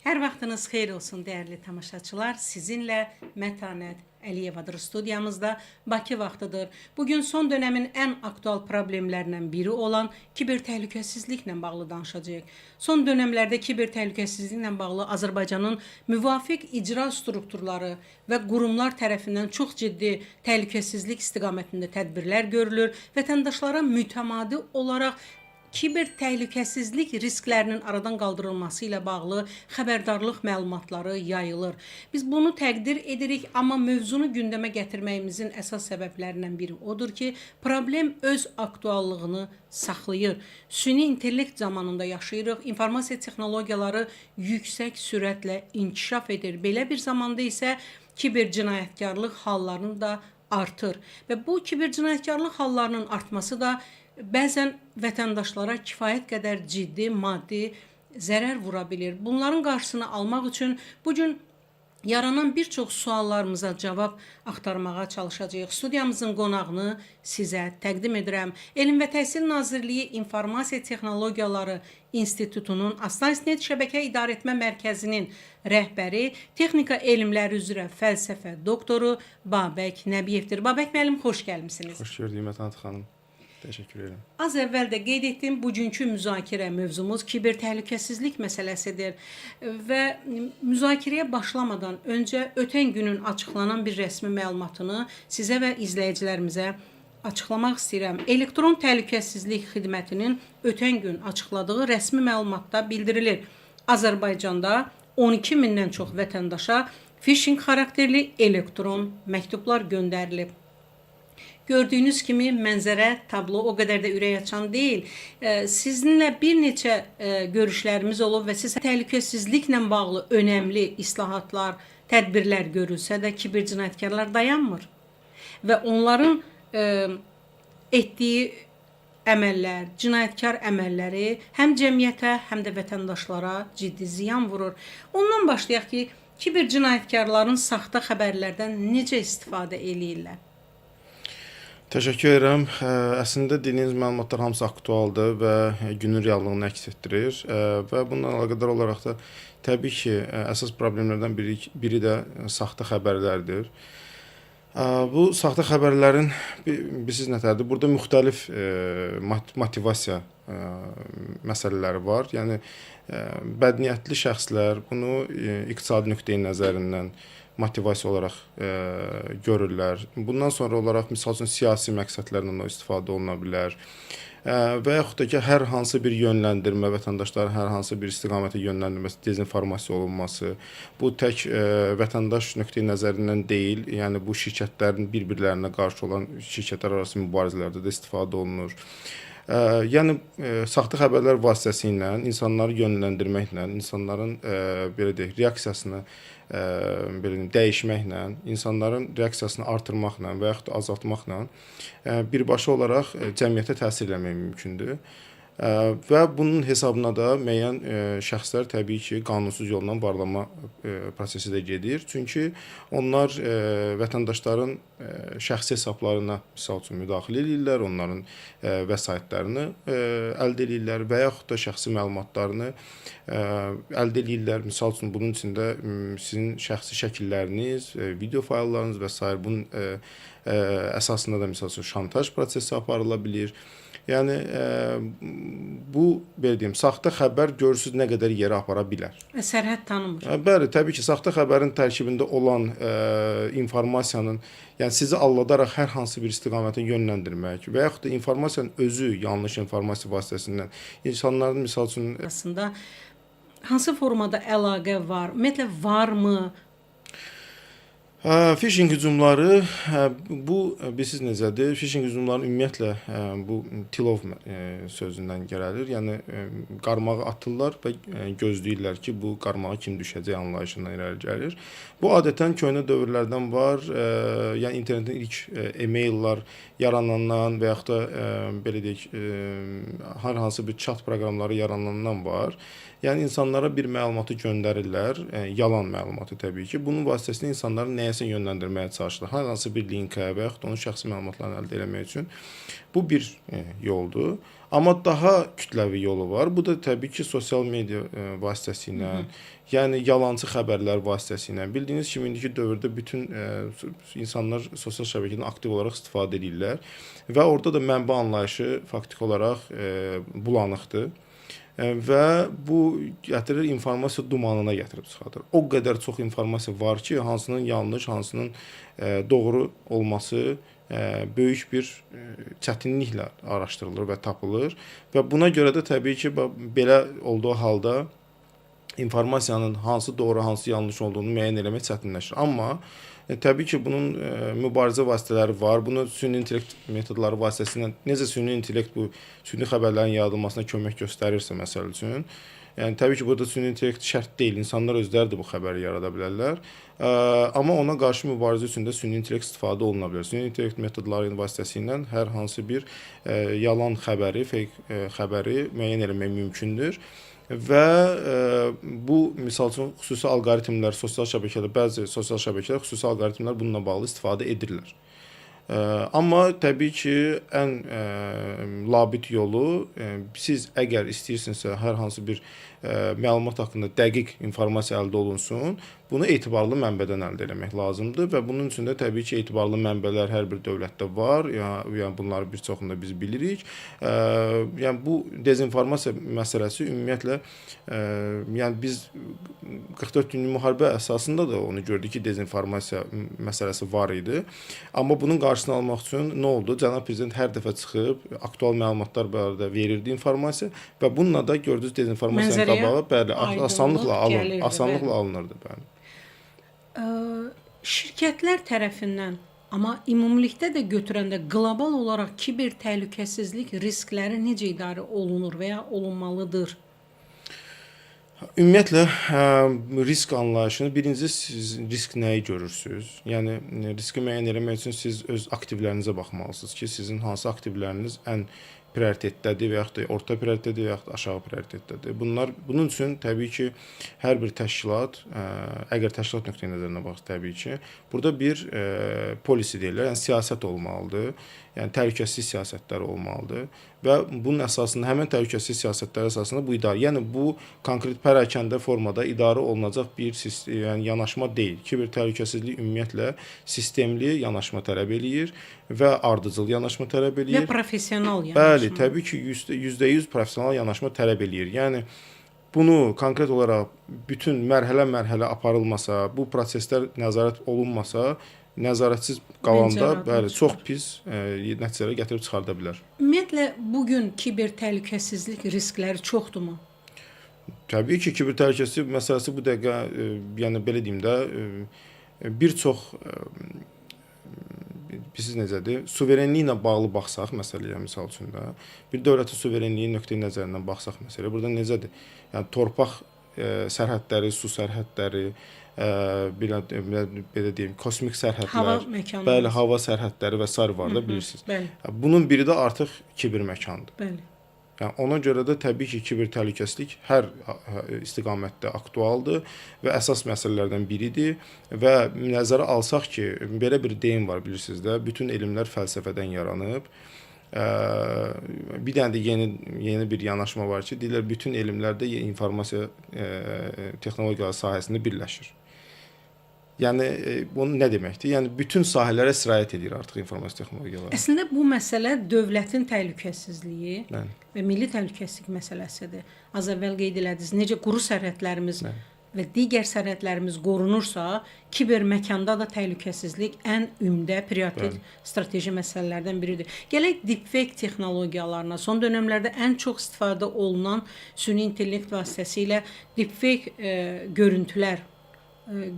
Hər vaxtınız xeyir olsun dəyərli tamaşaçılar. Sizinlə Mətanət Əliyevadır studiyamızda. Bakı vaxtıdır. Bugün son dönəmin ən aktual problemlərindən biri olan kiber təhlükəsizliklə bağlı danışacağıq. Son dönəmlərdə kiber təhlükəsizliklə bağlı Azərbaycanın müvafiq icra strukturları və qurumlar tərəfindən çox ciddi təhlükəsizlik istiqamətində tədbirlər görülür. Vətəndaşlara mütəmadi olaraq kiber təhlükəsizlik risklərinin aradan qaldırılması ilə bağlı xəbərdarlıq məlumatları yayılır. Biz bunu təqdir edirik, amma mövzunu gündəmə gətirməyimizin əsas səbəblərindən biri odur ki, problem öz aktuallığını saxlayır. Süni intellekt zamanında yaşayırıq, informasiya texnologiyaları yüksək sürətlə inkişaf edir. Belə bir zamanda isə kiber cinayətkarlıq hallarını da artır və bu kiber cinayətkarlıq hallarının artması da bəzən vətəndaşlara kifayət qədər ciddi maddi zərər vura bilir. Bunların qarşısını almaq üçün bugün yaranan bir çox suallarımıza cavab axtarmağa çalışacağıq. Studiyamızın qonağını sizə təqdim edirəm. Elm və Təhsil Nazirliyi İnformasiya Texnologiyaları İnstitutunun Aslan-İsnet Şəbəkə İdarəetmə Mərkəzinin rəhbəri, texnika elmləri üzrə fəlsəfə doktoru Babək Nəbiyevdir. Babək müəllim, xoş gəlmisiniz. Xoş gördük Mətanət xanım. Təşəkkür edirəm. Az əvvəl də qeyd etdim, bugünkü müzakirə mövzumuz kiber təhlükəsizlik məsələsidir və müzakirəyə başlamadan öncə ötən günün açıqlanan bir rəsmi məlumatını sizə və izləyicilərimizə açıqlamaq istəyirəm. Elektron Təhlükəsizlik Xidmətinin ötən gün açıqladığı rəsmi məlumatda bildirilir. Azərbaycanda 12 mindən çox vətəndaşa phishing xarakterli elektron məktublar göndərilib. Gördüyünüz kimi mənzərə, tablo o qədər də ürək açan deyil. Sizinlə bir neçə görüşlərimiz olub və siz təhlükəsizliklə bağlı önəmli islahatlar, tədbirlər görülsə də kiber cinayətkarlar dayanmır. Və onların etdiyi əməllər, cinayətkar əməlləri həm cəmiyyətə, həm də vətəndaşlara ciddi ziyan vurur. Ondan başlayaq ki, kiber cinayətkarların saxta xəbərlərdən necə istifadə eləyirlər? Təşəkkür edirəm. Əslində dediyiniz məlumatlar hamısı aktualdır və günün reallığını əks etdirir və bununla əlaqədar olaraq da təbii ki, əsas problemlərdən biri də saxta xəbərlərdir. Bu saxta xəbərlərin bilirsiniz nətərdir? Burada müxtəlif motivasiya məsələləri var. Yəni bədniyyətli şəxslər bunu iqtisadi nöqteyi nəzərindən motivasiya olaraq görürlər. Bundan sonra olaraq misal üçün siyasi məqsədlərlə istifadə oluna bilər. Və yaxud da ki, hər hansı bir yönləndirmə, vətəndaşların hər hansı bir istiqamətə yönləndirməsi, dezinformasiya olunması, bu tək vətəndaş nöqteyi nəzərindən deyil, yəni bu şirkətlərin bir-birlərinə qarşı olan şirkətlər arası mübarizələrdə də istifadə olunur. Yəni saxta xəbərlər vasitəsilə insanları yönləndirməklə, insanların belə deyək, reaksiyasını belə deyim, dəyişməklə, insanların reaksiyasını artırmaqla və yaxud da azaltmaqla birbaşa olaraq cəmiyyətə təsir etmək mümkündür. Və bunun hesabına da müəyyən şəxslər təbii ki, qanunsuz yolla varlanma prosesi də gedir. Çünki onlar vətəndaşların şəxsi hesablarına misal üçün müdaxilə edirlər, onların vəsaitlərini əldə edirlər və yaxud da şəxsi məlumatlarını əldə edirlər. Misal üçün bunun içində sizin şəxsi şəkilləriniz, video fayllarınız və s. bunun əsasında da misal üçün şantaj prosesi aparıla bilir. Yəni bu belə deyim, saxta xəbər görürsüz nə qədər yerə apara bilər. Sərhəd tanımır. Bəli, təbii ki, saxta xəbərin tərkibində olan informasiyanın, yəni sizi aldadaraq hər hansı bir istiqamətə yönləndirmək və yaxud da informasiyanın özü yanlış informasiya vasitəsindən insanların misal üçün Aslında hansı formada əlaqə var? Ümumiyyətlə varmı? Phishing hücumları, bu bilirsiniz necədir? Phishing hücumları ümumiyyətlə bu tilov sözündən gəlir. Yəni qarmağı atırlar və gözləyirlər ki, bu qarmağa kim düşəcək anlayışından irəli gəlir. Bu adətən köhnə dövrlərdən var. Yəni internetin ilk e-maillər yaranandan və yaxud da belə deyək, hər hansı bir chat proqramları yaranandan var. Yəni insanlara bir məlumatı göndərirlər, yalan məlumatı təbii ki. Bunun vasitəsilə insanların nəyə nəsə yönləndirməyə çalışırlar. Hər hansı bir linkə və yaxud onun şəxsi məlumatlarını əldə etmək üçün. Bu bir yoldur. Amma daha kütləvi yolu var. Bu da təbii ki, sosial media vasitəsilə, yəni yalançı xəbərlər vasitəsilə. Bildiyiniz kimi indiki dövrdə bütün insanlar sosial şəbəkədən aktiv olaraq istifadə edirlər və orada da mənbə anlayışı faktiki olaraq bulanıqdır. Və bu gətirir informasiya dumanına gətirib çıxardır. O qədər çox informasiya var ki, hansının yanlış, hansının doğru olması böyük bir çətinliklə araşdırılır və tapılır və buna görə də təbii ki, belə olduğu halda informasiyanın hansı doğru, hansı yanlış olduğunu müəyyən etmək çətinləşir. Amma təbii ki, bunun mübarizə vasitələri var. Bunu süni intellekt metodları vasitəsilə necə süni intellekt bu süni xəbərlərin yaradılmasına kömək göstərirsə məsəl üçün. Yəni təbii ki, burada süni intellekt şərt deyil. İnsanlar özləri də bu xəbəri yarada bilərlər. Amma ona qarşı mübarizə üçün də süni intellekt istifadə oluna bilər. Süni intellekt metodları vasitəsilə hər hansı bir yalan xəbəri, fake xəbəri müəyyən etmək mümkündür. Və bu misal üçün xüsusi alqoritmlər sosial şəbəkədə, bəzi sosial şəbəkələr xüsusi alqoritmlər bununla bağlı istifadə edirlər. Amma təbii ki, ən labid yolu siz əgər istəyirsinizsə hər hansı bir məlumat haqqında dəqiq informasiya əldə olunsun, bunu etibarlı mənbədən əldə etmək lazımdır və bunun üçün də təbii ki, etibarlı mənbələr hər bir dövlətdə var. Yəni bunları bir çoxunu da biz bilirik. Yəni bu dezinformasiya məsələsi ümumiyyətlə yəni biz 44 günlük müharibə əsasında da onu gördük ki, dezinformasiya məsələsi var idi. Amma bunun qarşısını almaq üçün nə oldu? Cənab prezident hər dəfə çıxıb aktual məlumatlar barədə verirdi informasiya və bununla da gördüyünüz dezinformasiyanın qabağı bəli, asanlıqla alınırdı. Bəli. Şirkətlər tərəfindən, amma ümumilikdə də götürəndə qlobal olaraq kiber təhlükəsizlik riskləri necə idarə olunur və ya olunmalıdır? Ümumiyyətlə risk anlayışını birinci siz risk nəyi görürsüz? Yəni riski müəyyən etmək üçün siz öz aktivlərinizə baxmalısınız ki, sizin hansı aktivləriniz ən prioritetdədir və yaxud da orta prioritetdədir və yaxud da aşağı prioritetdədir. Bunun üçün təbii ki, hər bir təşkilat, əgər təşkilat nöqteyi-nəzərindən baxsaq təbii ki, burada bir policy deyirlər, yəni siyasət olmalıdır. Yəni təhlükəsizlik siyasətləri olmalıdır və bunun əsasında həmin təhlükəsizlik siyasətləri əsasında bu idarə, yəni bu konkret pərakəndə formada idarə olunacaq bir yəni yanaşma deyil. Kiber təhlükəsizlik ümumiyyətlə sistemli yanaşma tələb eləyir və ardıcıl yanaşma tələb eləyir. Və professional yanaşma. Bəli, təbii ki, %100 professional yanaşma tələb eləyir. Yəni bunu konkret olaraq bütün mərhələ-mərhələ aparılmasa, bu proseslər nəzarət olunmasa, nəzarətsiz qalanda bəli, çox pis nəticələr gətirib çıxarda bilər. Ümumiyyətlə bugün kiber təhlükəsizlik riskləri çoxdurmu? Təbii ki, kiber təhlükəsizlik məsələsi bu dəqiqə, yəni belə deyim də, bir çox bilirsiniz necədir? Suverenliklə bağlı baxsaq məsələyə misal üçün də, bir dövlətin suverenliyi nöqteyi-nəzərindən baxsaq məsələyə, burada necədir? Yəni torpaq sərhədləri, su sərhədləri, belə deyim, kosmik sərhədlər, bəli, hava sərhədləri və sair var da bilirsiniz. Bunun biri də artıq kiber məkandır. Bəli. Yəni ona görə də təbii ki, kiber təhlükəsizlik hər istiqamətdə aktualdır və əsas məsələlərdən biridir və nəzərə alsaq ki, belə bir deyim var bilirsiniz də, bütün elmlər fəlsəfədən yaranıb. Bir dənə də yeni bir yanaşma var ki, deyirlər bütün elmlər də informasiya texnologiyaları sahəsində birləşir. Yəni bu nə deməkdir? Yəni bütün sahələrə sirayət edir artıq informasiya texnologiyaları. Əslində bu məsələ dövlətin təhlükəsizliyi və milli təhlükəsizlik məsələsidir. Az əvvəl qeyd elədiniz, necə quru sərhədlərimiz və digər sərhədlərimiz qorunursa, kiber məkanda da təhlükəsizlik ən ümdə prioritet strateji məsələlərdən biridir. Gələk deepfake texnologiyalarına. Son dövrlərdə ən çox istifadə olunan süni intellekt vasitəsilə deepfake görüntülər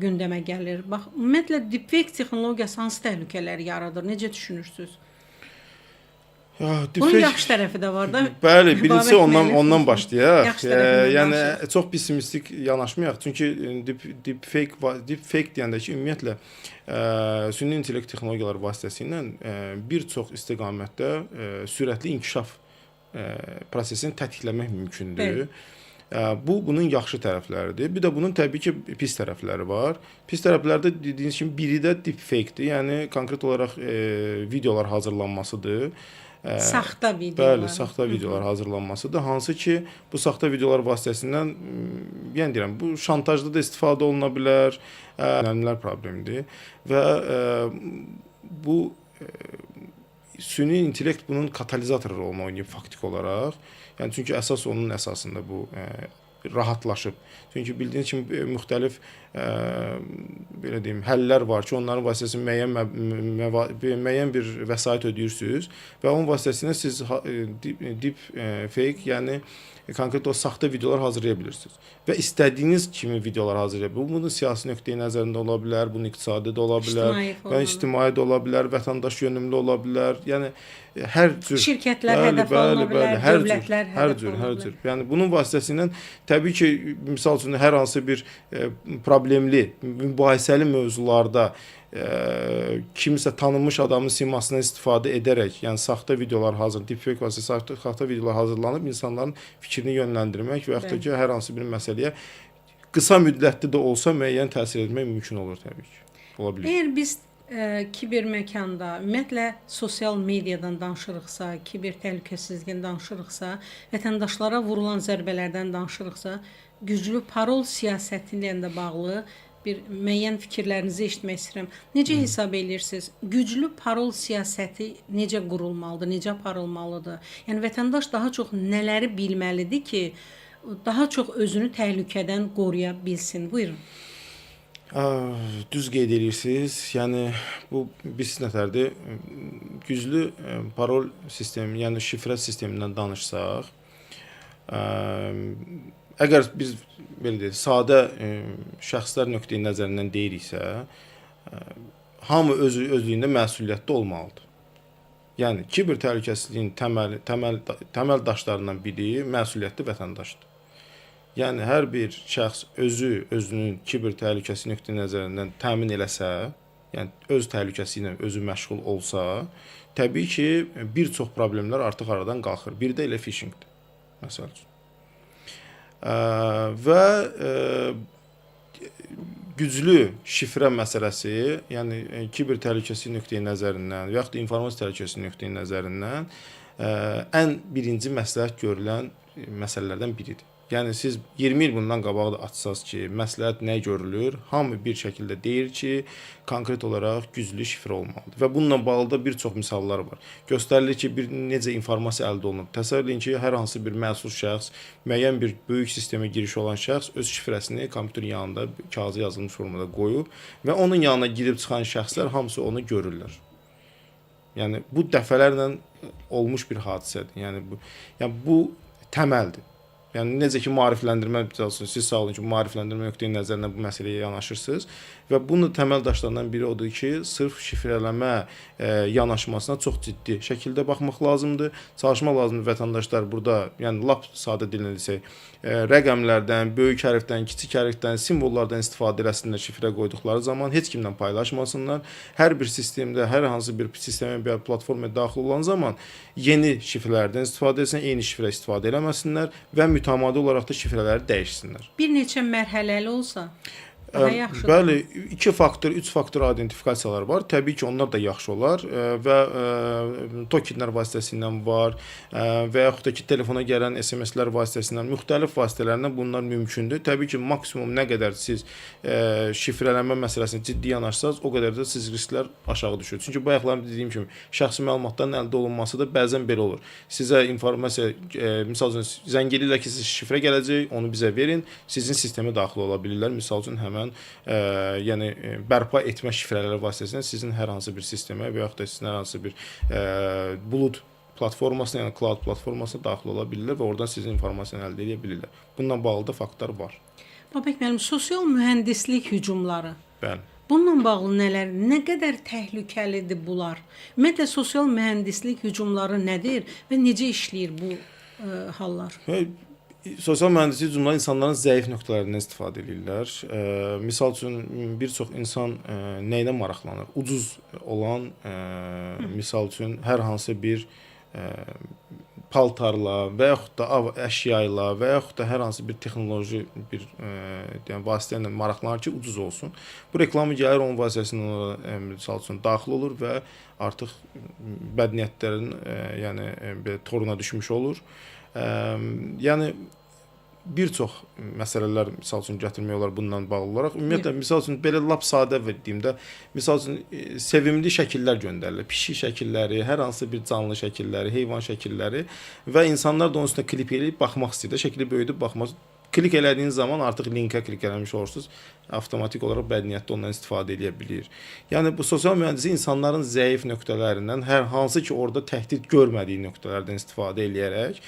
gündəmə gəlir. Bax, ümumiyyətlə deepfake texnologiyası hansı təhlükələri yaradır? Necə düşünürsünüz? Bunun yaxşı tərəfi də var da. Bəli, birincisi ondan başlayaq. Yəni çox pessimistik yanaşmayaq. Çünki deepfake deyəndə ki, ümumiyyətlə süni intellekt texnologiyaları vasitəsilə bir çox istiqamətdə sürətli inkişaf prosesini tətikləmək mümkündür. Bunun yaxşı tərəfləridir. Bir də bunun təbii ki, pis tərəfləri var. Pis tərəflərdə dediyiniz kimi biri də deepfake-dir. Yəni konkret olaraq videolar hazırlanmasıdır. Saxta videolar. Bəli, saxta videolar hazırlanmasıdır. Hansı ki, bu saxta videolar vasitəsilə, yəni deyirəm, bu şantajda da istifadə oluna bilər, önemlilər problemidir və bu süni intellekt bunun katalizator rolunu oynayıb faktiki olaraq. Yəni çünki əsas onun əsasında bu rahatlaşıb. Çünki bildiyiniz kimi müxtəlif belə deyim, həllər var ki, onların vasitəsilə müəyyən bir vəsait ödəyirsiniz və onun vasitəsilə siz deep fake, yəni konkret o saxta videolar hazırlaya bilirsiniz və istədiyiniz kimi videolar hazırlaya bilirsiniz. Bunun siyasi nöqteyi nəzərində ola bilər, bunun iqtisadi də ola bilər, və ictimai də ola bilər, vətəndaş yönümlü ola bilər. Yəni hər cür şirkətlər hədəf alına bilər, dövlətlər hədəf alına bilər. Yəni bunun vasitəsilə təbii ki, misal üçün hər hansı bir problemli, mübahisəli mövzularda kimsə tanınmış adamın simasından istifadə edərək, yəni saxta videolar deepfake vasitəsilə saxta videolar hazırlanıb insanların fikrini yönləndirmək və yaxud da ki, hər hansı bir məsələyə qısa müddətli də olsa müəyyən təsir etmək mümkün olur təbii ki. Ola bilər. Əgər biz kiberməkanda, ümumiyyətlə sosial mediadan danışırıqsa, kiber təhlükəsizlikdən danışırıqsa, vətəndaşlara vurulan zərbələrdən danışırıqsa, güclü parol siyasəti ilə də bağlı bir müəyyən fikirlərinizi eşitmək istəyirəm. Necə hesab edirsiniz? Güclü parol siyasəti necə qurulmalıdır, necə aparılmalıdır? Yəni vətəndaş daha çox nələri bilməlidir ki, daha çox özünü təhlükədən qoruya bilsin? Buyurun. Düz qeyd edirsiniz. Yəni bu bir nətərdir. Güclü parol sistemi, yəni şifrə sistemindən danışsaq, əgər biz belə deyək, sadə şəxslər nöqteyi nəzərindən deyiriksə, hamı özlüyündə məsuliyyətli olmalıdır. Yəni kiber təhlükəsizliyin təməl daşlarından biri məsuliyyətli vətəndaşdır. Yəni hər bir şəxs özünün kiber təhlükəsizlik nöqteyi nəzərindən təmin eləsə, yəni öz təhlükəsi ilə özü məşğul olsa, təbii ki, bir çox problemlər artıq aradan qalxır. Biri də elə phishingdir, məsəl üçün. Və güclü şifrə məsələsi, yəni kiber təhlükəsizlik nöqteyi nəzərindən və yaxud da informasiya təhlükəsizlik nöqteyi nəzərindən ən birinci məsləhət görülən məsələlərdən biridir. Yəni siz 20 il bundan qabaq da açsaz ki, məsləhət nə görülür? Hamı bir şəkildə deyir ki, konkret olaraq güclü şifrə olmalıdır. Və bununla bağlı da bir çox misallar var. Göstərilir ki, necə informasiya əldə olunub. Təsəvvür edin ki, hər hansı bir məsul şəxs, müəyyən bir böyük sistemə giriş olan şəxs öz şifrəsini kompüterin yanında kağıza yazılmış formada qoyub və onun yanına girib çıxan şəxslər hamısı onu görürlər. Yəni bu dəfələrlə olmuş bir hadisədir. Yəni bu təməldir. Yəni necə ki maarifləndirmə siz sağ olun ki, maarifləndirmə nöqteyi nəzərindən bu məsələyə yanaşırsınız və bunun təməl daşlarından biri odur ki, sırf şifrələmə yanaşmasına çox ciddi şəkildə baxmaq lazımdır. Çalışmaq lazımdır vətəndaşlar burada, yəni lap sadə dillə desək, rəqəmlərdən, böyük hərfdən, kiçik hərfdən, simvollardan istifadə eləsinlər şifrə qoyduqları zaman, heç kimlə paylaşmasınlar. Hər bir sistemdə, hər hansı bir sistemə və platformaya daxil olan zaman yeni şifrələrdən istifadə etsinlər, eyni şifrə istifadə eləməsinlər və mütəmadi olaraq da şifrələri dəyişsinlər. Bir neçə mərhələli olsa daha yaxşıdır. Bəli, 2 faktor, 3 faktor identifikasiyalar var. Təbii ki, onlar da yaxşı olar və tokenlər vasitəsilə var və yaxud da ki, telefona gələn SMS-lər vasitəsilə, müxtəlif vasitələrlə bunlar mümkündür. Təbii ki, maksimum nə qədər siz şifrələnmə məsələsinə ciddi yanaşsanız, o qədər də siz risklər aşağı düşür. Çünki bayaqlar dediyim kimi, şəxsi məlumatların əldə olunması da bəzən belə olur. Sizə informasiya, misal üçün, zəng edirlər ki, siz şifrə gələcək, onu bizə verin, sizin sistemə daxil ola bilirlər. Misal üçün, həmən yəni bərpa etmə şifrələri vasitəsilə sizin hər hansı bir sistemə və yaxud da sizin hər hansı bir bulud platformasına, yəni cloud platformasına daxil ola bilirlər və oradan sizin informasiyanı əldə edə bilirlər. Bununla bağlı da faktlar var. Babək müəllim, sosial mühəndislik hücumları. Bəli. Bununla bağlı nələr, nə qədər təhlükəlidir bunlar? Ümumiyyətlə sosial mühəndislik hücumları nədir və necə işləyir bu hallar? Sosial mühəndislik hücumları insanların zəif nöqtələrindən istifadə edirlər. Misal üçün, bir çox insan nə ilə maraqlanır? Ucuz olan, misal üçün, hər hansı bir paltarla və yaxud da əşya ilə və yaxud da hər hansı bir texnoloji bir yəni vasitə ilə maraqlanır ki, ucuz olsun. Bu reklamı gəlir onun vasitəsilə misal üçün daxil olur və artıq bədniyyətlərin yəni belə toruna düşmüş olur. Yəni bir çox məsələlər misal üçün gətirmək olar bununla bağlı olaraq. Ümumiyyətlə misal üçün belə lap sadə verdiyimdə misal üçün sevimli şəkillər göndərilir. Pişik şəkilləri, hər hansı bir canlı şəkilləri, heyvan şəkilləri və insanlar da onun üstünə klip eləyib baxmaq istəyir. Şəkli böyüdüb baxmaq. Klik elədiyiniz zaman artıq linkə klik eləmiş olursunuz. Avtomatik olaraq bədniyyətdə ondan istifadə edə bilir. Yəni bu sosial mühəndislik insanların zəif nöqtələrindən, hər hansı ki orada təhdid görmədiyi nöqtələrdən istifadə eləyərək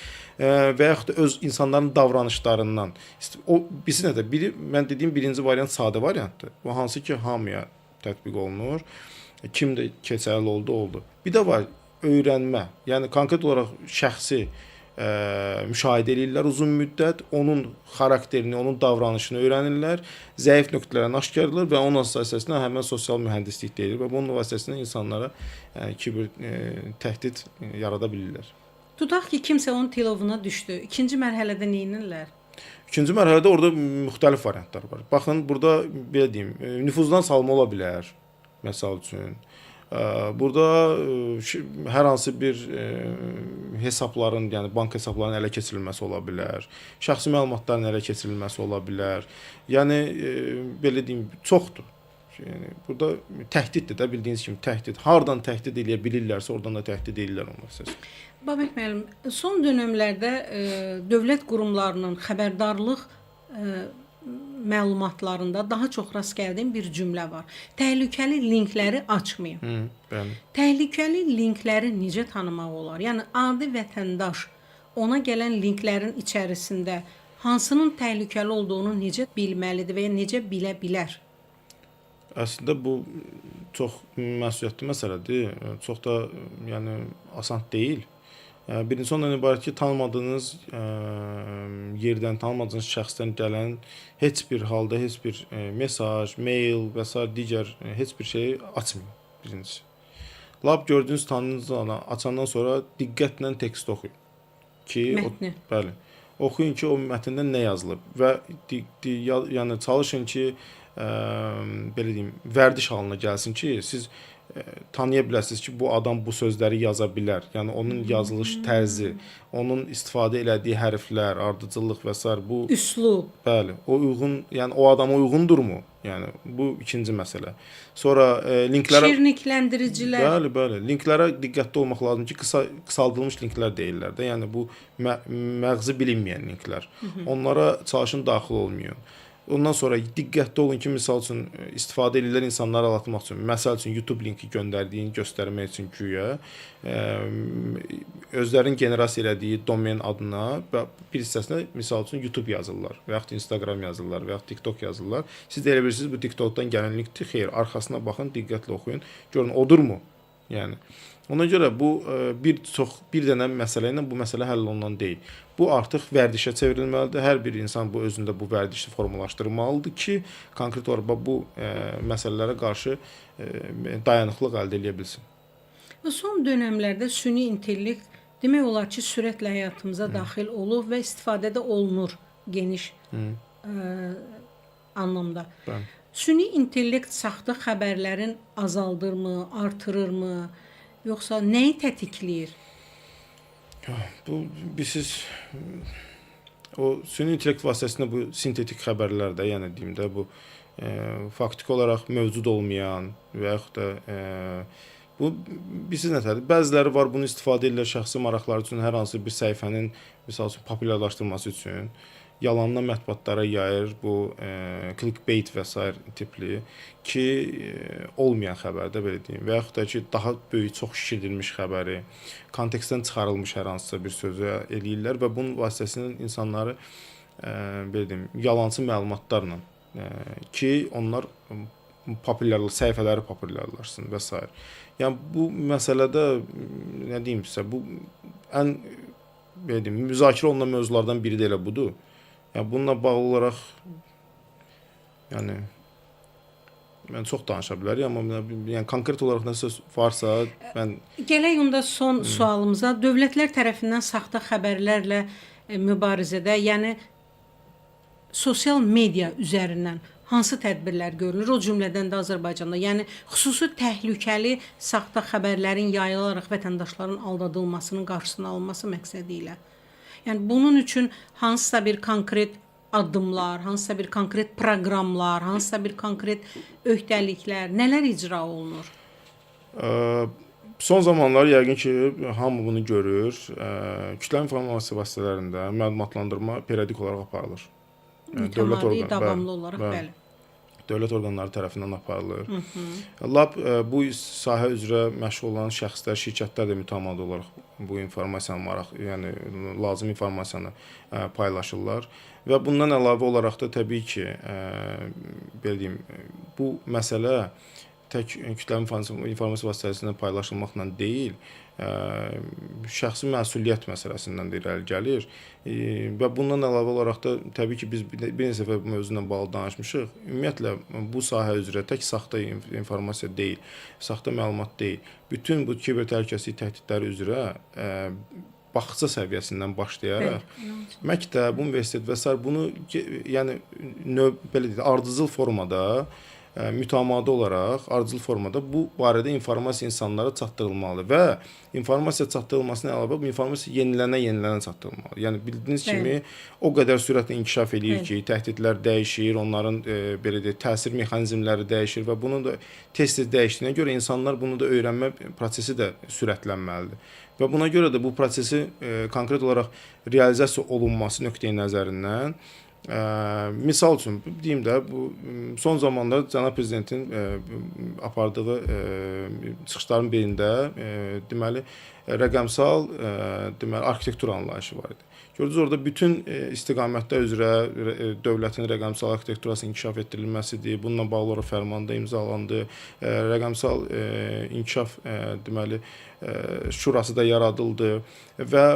və yaxud da öz insanların davranışlarından o birisi nədir? Biri mən dediyim birinci variant sadə variantdır. Bu hansı ki hamıya tətbiq olunur. Kim də keçərli oldu. Bir də var öyrənmə. Yəni konkret olaraq şəxsi müşahidə edirlər uzun müddət, onun xarakterini, onun davranışını öyrənirlər, zəif nöqtələrini aşkarlayırlar və onun əsasında həmin sosial mühəndislik deyilir və bunun vasitəsilə insanlara kiber təhdid yarada bilirlər. Tutaq ki, kimsə onun tilovuna düşdü. İkinci mərhələdə nə edirlər? İkinci mərhələdə orada müxtəlif variantlar var. Baxın, burada belə deyim, nüfuzdan salma ola bilər, məsəl üçün. Burada hər hansı bir hesabların, yəni bank hesablarının ələ keçirilməsi ola bilər. Şəxsi məlumatların ələ keçirilməsi ola bilər. Yəni belə deyim, çoxdur. Yəni burada təhdiddir də, bildiyiniz kimi təhdid. Hardan təhdid edə bilirlərsə, oradan da təhdid edirlər onlar səs. Babək müəllim, son dövrlərdə dövlət qurumlarının xəbərdarlıq məlumatlarında daha çox rast gəldiyim bir cümlə var. Təhlükəli linkləri açmayın. Bəli. Təhlükəli linkləri necə tanımaq olar? Yəni adi vətəndaş ona gələn linklərin içərisində hansının təhlükəli olduğunu necə bilməlidir və ya necə bilə bilər? Əslində bu çox məsuliyyətli məsələdir. Çox da yəni asan deyil. Birincisi ondan ibarət ki, tanımadığınız yerdən, tanımadığınız şəxsdən gələn heç bir halda heç bir mesaj, mail və s. digər heç bir şey açmayın birincisi. Lap gördüyünüz, tanıdığınız açandan sonra diqqətlə tekst oxuyun ki, Mətni. Bəli. Oxuyun ki, o mətndə nə yazılıb və yəni çalışın ki, belə deyim, vərdiş halına gəlsin ki, siz tanıya biləsiniz ki, bu adam bu sözləri yaza bilər. Yəni onun yazılış tərzi, onun istifadə elədiyi hərflər, ardıcıllıq və s. bu Üslub. Bəli, o uyğun, yəni o adama uyğundurmu? Yəni bu ikinci məsələ. Sonra linklərə Şirinlikləndiricilər. Bəli, linklərə diqqətli olmaq lazımdır ki, qısaldılmış linklər deyirlər də. Yəni bu məğzi bilinməyən linklər. Onlara çalışın daxil olmayın. Ondan sonra diqqətli olun ki, misal üçün istifadə edirlər insanları aldatmaq üçün. Məsəl üçün YouTube linki göndərdiyini göstərmək üçün güya özlərinin generasiya elədiyi domen adına və bir hissəsinə misal üçün YouTube yazırlar və yaxud Instagram yazırlar və yaxud TikTok yazırlar. Siz də elə bilirsiniz bu TikTokdan gələn linkdir. Xeyr, arxasına baxın, diqqətli oxuyun. Görün odurmu? Yəni ona görə bu bir dənə məsələ ilə bu məsələ həll olunan deyil. Bu artıq vərdişə çevrilməlidir. Hər bir insan bu özündə bu vərdişi formalaşdırmalıdır ki, konkret olaraq bu məsələlərə qarşı dayanıqlıq əldə edə bilsin. Son dövrlərdə süni intellekt demək olar ki, sürətlə həyatımıza daxil olub və istifadədə olunur geniş anlamda. Bəli. Süni intellekt saxta xəbərlərin azaldırmı, artırırmı, yoxsa nəyi tətikləyir? Bu siz o süni intellekt vasitəsilə bu sintetik xəbərlərdə, yəni deyim də bu faktiki olaraq mövcud olmayan və yaxud da bu bilirsiniz nətədir? Bəziləri var bunu istifadə edirlər şəxsi maraqları üçün, hər hansı bir səhifənin misal üçün populyarlaşdırılması üçün. Yalandan mətbuatlara yayır bu clickbait və s. tipli ki, olmayan xəbərdə belə deyim və yaxud da ki, daha böyük, çox şişirdilmiş xəbəri, kontekstdən çıxarılmış hər hansısa bir sözü eləyirlər və bunun vasitəsilə insanları belə deyim, yalançı məlumatlarla ki, onlar səhifələri populyarlaşsın və s. Yəni bu məsələdə nə deyim sizə, bu ən belə deyim, müzakirə olunan mövzulardan biri də elə budur. Yəni bununla bağlı olaraq yəni mən çox danışa bilərik, amma yəni konkret olaraq nəsə varsa, mən Gələk onda son sualımıza. Dövlətlər tərəfindən saxta xəbərlərlə mübarizədə, yəni sosial media üzərindən hansı tədbirlər görülür? O cümlədən də Azərbaycanda, yəni xüsusi təhlükəli saxta xəbərlərin yayılaraq vətəndaşların aldadılmasının qarşısının alınması məqsədi ilə. Yəni bunun üçün hansısa bir konkret addımlar, hansısa bir konkret proqramlar, hansısa bir konkret öhdəliklər, nələr icra olunur? Son zamanlar yəqin ki, hamı bunu görür. Kütləvi informasiya vasitələrində məlumatlandırma periodik olaraq aparılır. Mütəmadi, davamlı olaraq, bəli. Dövlət orqanları tərəfindən aparılır. Lap bu sahə üzrə məşğul olan şəxslər, şirkətlər də mütəmadi olaraq bu informasiyanı yəni lazım informasiyanı paylaşırlar və bundan əlavə olaraq da təbii ki, belə deyim, bu məsələ tək kütləvi informasiya vasitəsilə paylaşılmaqla deyil, şəxsi məsuliyyət məsələsindən də irəli gəlir və bundan əlavə olaraq da təbii ki, biz bir neçə dəfə bu mövzuyla bağlı danışmışıq. Ümumiyyətlə, bu sahə üzrə tək saxta informasiya deyil, saxta məlumat deyil, bütün bu kiber təhlükəsizlik təhdidləri üzrə bağça səviyyəsindən başlayaraq məktəb, universitet və s. bunu yəni belə deyək, ardıcıl formada mütəmadi olaraq ardıcıl formada bu barədə informasiya insanlara çatdırılmalıdır və informasiya çatdırılmasına əlavə bu informasiya yenilənə çatdırılmalıdır. Yəni bildiyiniz kimi o qədər sürətlə inkişaf eləyir ki, təhdidlər dəyişir, onların belə deyək, təsir mexanizmləri dəyişir və bunun da tez-tez dəyişdiyinə görə insanlar bunu da öyrənmə prosesi də sürətlənməlidir. Və buna görə də bu prosesi konkret olaraq realizasiya olunması nöqteyi nəzərindən misal üçün deyim də bu son zamanlarda cənab prezidentin apardığı çıxışların birində deməli rəqəmsal deməli arxitektura anlayışı var idi. Gördünüz orada bütün istiqamətlər üzrə dövlətin rəqəmsal arxitekturasının inkişaf etdirilməsidir. Bununla bağlı olaraq fərmanda imzalandı. Rəqəmsal inkişaf deməli şurası da yaradıldı və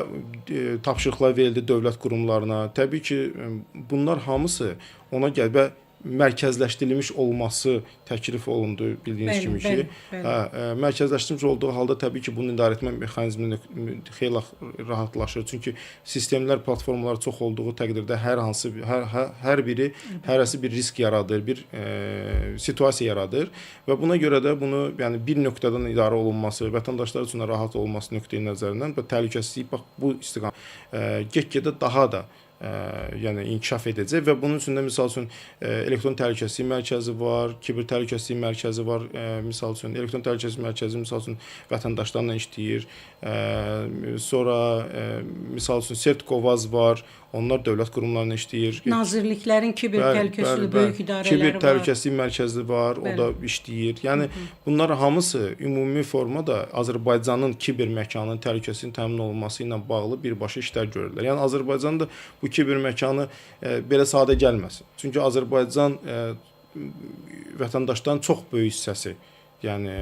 tapşırıqlar verildi dövlət qurumlarına. Təbii ki, bunlar hamısı ona gəlir və mərkəzləşdirilmiş olması təklif olundu bildiyiniz kimi ki. Mərkəzləşdirilmiş olduğu halda təbii ki, bunun idarə etmə mexanizmi xeyli rahatlaşır. Çünki sistemlər, platformalar çox olduğu təqdirdə hər biri hərəsi bir risk yaradır, bir situasiya yaradır və buna görə də bunu yəni bir nöqtədən idarə olunması, vətəndaşlar üçün rahat olması nöqteyi nəzərindən və təhlükəsizlik bax bu istiqamət get-gedə daha da yəni inkişaf edəcək və bunun üçün də misal üçün elektron təhlükəsizlik mərkəzi var, kiber təhlükəsizlik mərkəzi var, misal üçün elektron təhlükəsizlik mərkəzi misal üçün vətəndaşlarla işləyir. Sonra misal üçün Sertkovaz var. Onlar dövlət qurumlarına işləyir. Nazirliklərin kiber təhlükəsizlik böyük idarələri var. Kiber təhlükəsizlik mərkəzi var, o da işləyir. Yəni bunlar hamısı ümumi formada Azərbaycanın kiber məkanının təhlükəsizliyinin təmin olunması ilə bağlı birbaşa işlər görürlər. Yəni Azərbaycanda bu kiber məkanı belə sadə gəlməsin. Çünki Azərbaycan vətəndaşların çox böyük hissəsi, yəni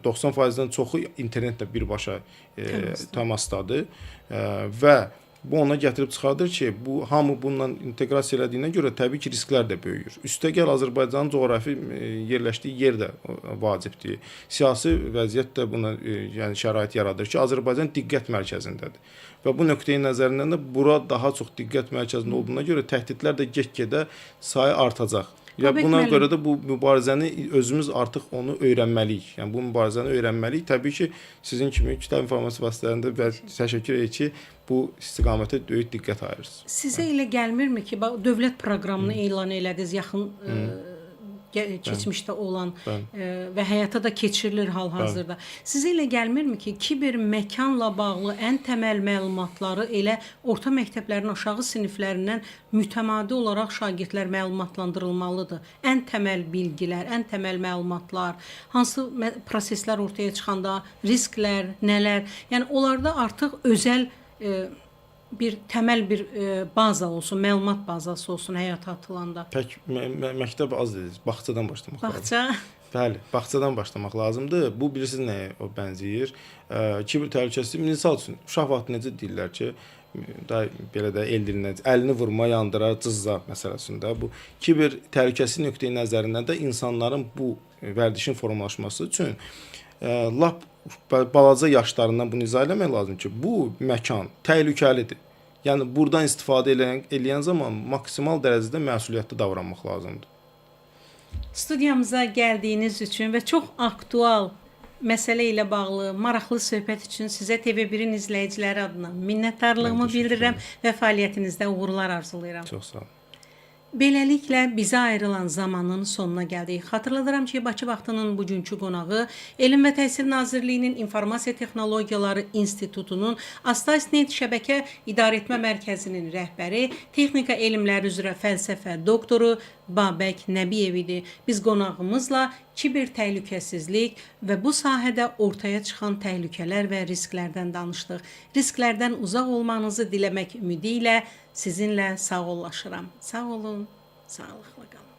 90%-dən çoxu internetlə birbaşa təmasdadır və bu ona gətirib çıxardır ki, bu hamı bununla inteqrasiya elədiyinə görə təbii ki, risklər də böyüyür. Üstəgəl Azərbaycanın coğrafi yerləşdiyi yer də vacibdir. Siyasi vəziyyət də buna yəni şərait yaradır ki, Azərbaycan diqqət mərkəzindədir. Və bu nöqteyi nəzərindən də bura daha çox diqqət mərkəzində olduğuna görə təhdidlər də get-gedə sayı artacaq. Ya buna görə də bu mübarizəni özümüz artıq onu öyrənməliyik. Yəni bu mübarizəni öyrənməliyik. Təbii ki, sizin kimi kütləvi informasiya vasitələrində və təşəkkür edir ki, bu istiqamətə böyük diqqət ayırırsınız. Sizə elə gəlmirmi ki, dövlət proqramını elan elədiniz yaxın keçmişdə olan və həyata da keçirilir hal-hazırda. Sizə elə gəlmirmi ki, kiber məkanla bağlı ən təməl məlumatları elə orta məktəblərin aşağı siniflərindən mütəmadi olaraq şagirdlər məlumatlandırılmalıdır. Ən təməl bilgilər, ən təməl məlumatlar, hansı proseslər ortaya çıxanda, risklər, nələr, yəni onlarda artıq özəl bir təməl bir baza olsun, məlumat bazası olsun həyata atılanda. Tək məktəb az deyil, bağçadan başlamaq lazım. Bağça, Bəli, bağçadan başlamaq lazımdır. Bu bilirsiniz nəyə o bənzəyir? Kiber təhlükəsizliyi misal üçün uşaq vaxtı necə deyirlər ki, da belə də el dilinə əlini vurma, yandıra, cızza məsələsində bu kiber təhlükəsizlik nöqteyi nəzərindən də insanların bu vərdişin formalaşması üçün lap balaca yaşlarından bunu izah eləmək lazım ki, bu məkan təhlükəlidir. Yəni burdan istifadə eləyən zaman maksimal dərəcədə məsuliyyətli davranmaq lazımdır. Studiyamıza gəldiyiniz üçün və çox aktual məsələ ilə bağlı maraqlı söhbət üçün sizə TV1-in izləyiciləri adına minnətdarlığımı bildirirəm və fəaliyyətinizdə uğurlar arzulayıram. Çox sağ olun. Beləliklə bizə ayrılan zamanın sonuna gəldik. Xatırladıram ki, Bakı vaxtının bugünkü qonağı Elm və Təhsil Nazirliyinin İnformasiya Texnologiyaları İnstitutunun Astasnet Şəbəkə İdarəetmə Mərkəzinin rəhbəri, texnika elmləri üzrə fəlsəfə doktoru Babək Nəbiyev idi. Biz qonağımızla kiber təhlükəsizlik və bu sahədə ortaya çıxan təhlükələr və risklərdən danışdıq. Risklərdən uzaq olmanızı diləmək ümidi ilə sizinlə sağollaşıram. Sağ olun, sağlıqla qalın.